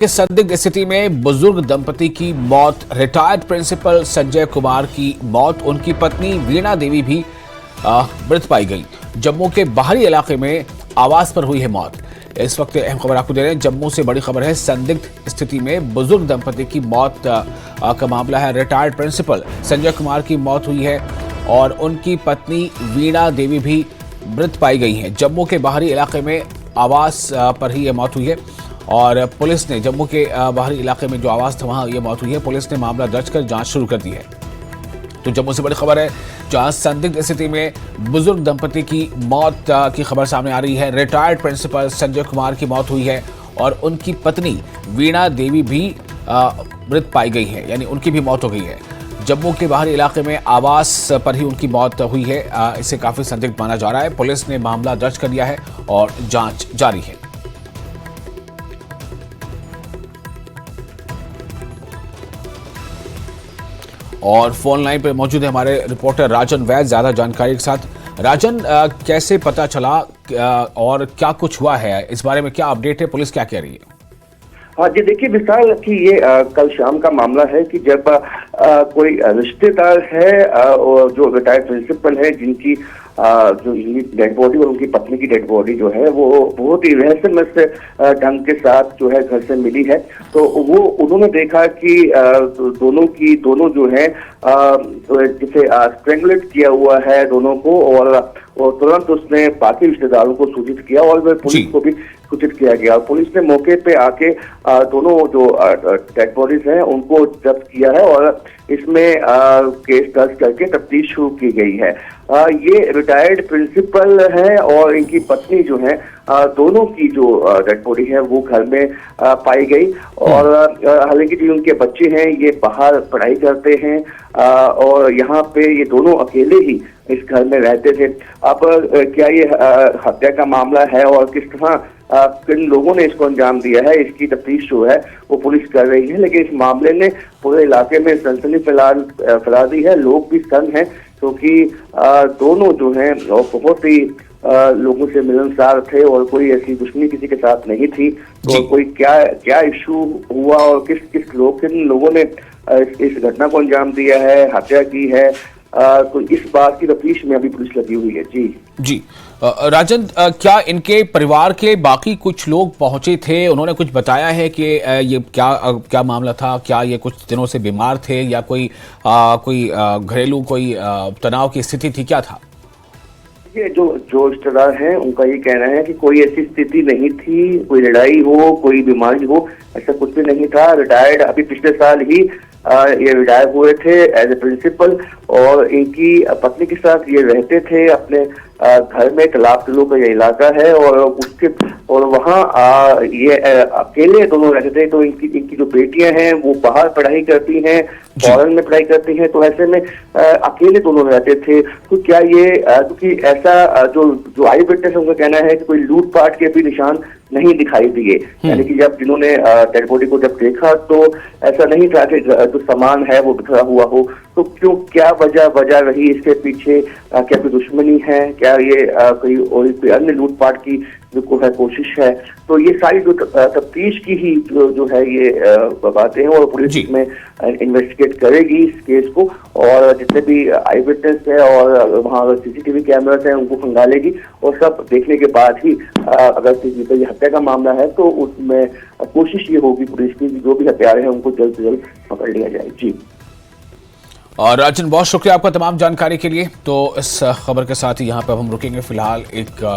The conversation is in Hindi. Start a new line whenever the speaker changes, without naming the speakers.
कि संदिग्ध स्थिति में बुजुर्ग दंपति की मौत, रिटायर्ड प्रिंसिपल संजय कुमार की मौत, उनकी पत्नी वीणा देवी भी मृत पाई गई। जम्मू के बाहरी इलाके में आवास पर हुई है मौत। इस वक्त अहम खबर आपको दे रहे हैं। जम्मू से बड़ी खबर है। संदिग्ध स्थिति में बुजुर्ग दंपति की मौत का मामला है। रिटायर्ड प्रिंसिपल संजय कुमार की मौत हुई है और उनकी पत्नी वीणा देवी भी मृत पाई गई हैं। जम्मू के बाहरी इलाके में आवास पर ही यह मौत हुई है और पुलिस ने जम्मू के बाहरी इलाके में जो आवास था वहां यह मौत हुई है। पुलिस ने मामला दर्ज कर जांच शुरू कर दी है। तो जम्मू से बड़ी खबर है, जहां संदिग्ध स्थिति में बुजुर्ग दंपति की मौत की खबर सामने आ रही है। रिटायर्ड प्रिंसिपल संजय कुमार की मौत हुई है और उनकी पत्नी वीणा देवी भी मृत पाई गई है, यानी उनकी भी मौत हो गई है। जम्मू के बाहरी इलाके में आवास पर ही उनकी मौत हुई है। इसे काफी संदिग्ध माना जा रहा है। पुलिस ने मामला दर्ज कर लिया है और जांच जारी है। और फोन लाइन पर मौजूद है हमारे रिपोर्टर राजन वैद ज्यादा जानकारी के साथ। राजन, कैसे पता चला और क्या कुछ हुआ है, इस बारे में क्या अपडेट है, पुलिस क्या कह रही है?
हाँ जी, देखिए विशाल कि ये कल शाम का मामला है कि जब कोई रिश्तेदार है और जो रिटायर्ड प्रिंसिपल है जिनकी जो डेड बॉडी और उनकी पत्नी की डेड बॉडी जो है वो बहुत ही रहस्यमय से ढंग के साथ जो है घर से मिली है। तो वो उन्होंने देखा कि दोनों जो है जिसे स्ट्रेंगुलेट किया हुआ है दोनों को, और तुरंत उसने बाकी रिश्तेदारों को सूचित किया और वह पुलिस को भी सूचित किया गया। पुलिस ने मौके पे आके दोनों जो डेड बॉडीज हैं उनको जब्त किया है और इसमें केस दर्ज करके तफ्तीश शुरू की गई है। ये रिटायर्ड प्रिंसिपल है और इनकी पत्नी जो है दोनों की जो डेड बॉडी है वो घर में पाई गई। और हालांकि जो उनके बच्चे हैं ये बाहर पढ़ाई करते हैं और यहाँ पे ये दोनों अकेले ही इस घर में रहते थे। अब क्या ये हत्या का मामला है और किस तरह किन लोगों ने इसको अंजाम दिया है, इसकी तफ्तीश जो है वो पुलिस कर रही है। लेकिन इस मामले ने पूरे इलाके में सनसनी फैला दी है। लोग भी सन्न हैं क्योंकि दोनों जो हैं बहुत ही लोगों से मिलनसार थे और कोई ऐसी दुश्मनी किसी के साथ नहीं थी। तो कोई क्या इशू हुआ और किन लोगों ने इस घटना को अंजाम दिया है, हत्या की है, तो इस बात की तफ्तीश में अभी पुलिस लगी हुई है। जी
राजन, क्या इनके परिवार के बाकी कुछ लोग पहुंचे थे? उन्होंने कुछ बताया है कि ये क्या मामला था? क्या ये कुछ दिनों से बीमार थे या कोई घरेलू कोई तनाव की स्थिति थी, क्या था?
ये जो रिश्तेदार हैं उनका ये कहना है कि कोई ऐसी स्थिति नहीं थी, कोई लड़ाई हो, कोई बीमारी हो, ऐसा कुछ भी नहीं था। रिटायर्ड अभी पिछले साल ही ये रिटायर हुए थे एज ए प्रिंसिपल और इनकी पत्नी के साथ ये रहते थे अपने घर में। तालाब किलो का ये इलाका है और वहाँ ये अकेले दोनों रहते थे। तो इनकी जो बेटियां हैं वो बाहर पढ़ाई करती हैं, फॉरेन में पढ़ाई करती हैं, तो ऐसे में अकेले दोनों रहते थे। तो क्या ये क्योंकि ऐसा जो आई विटनेस उनका कहना है कि कोई लूटपाट के भी निशान नहीं दिखाई दिए, यानी कि जब जिन्होंने डेड बॉडी को जब देखा तो ऐसा नहीं था कि जो सामान है वो बिखरा हुआ हो। तो क्या वजह रही इसके पीछे? क्या कोई दुश्मनी है? क्या ये कोई अन्य लूटपाट की जो है कोशिश है? तो ये सारी जो तफ्तीश की ही जो है ये बातें हैं और पुलिस इसमें इन्वेस्टिगेट करेगी इस केस को और जितने भी आई विटनेस है और वहाँ सीसीटीवी कैमरास हैं उनको खंगालेगी और सब देखने के बाद ही अगर ये हत्या का मामला है तो उसमें कोशिश ये होगी पुलिस की जो भी हत्यारे हैं उनको जल्द से जल्द पकड़ लिया जाए। जी
और राजन, बहुत शुक्रिया आपका तमाम जानकारी के लिए। तो इस खबर के साथ ही यहाँ पर हम रुकेंगे फिलहाल एक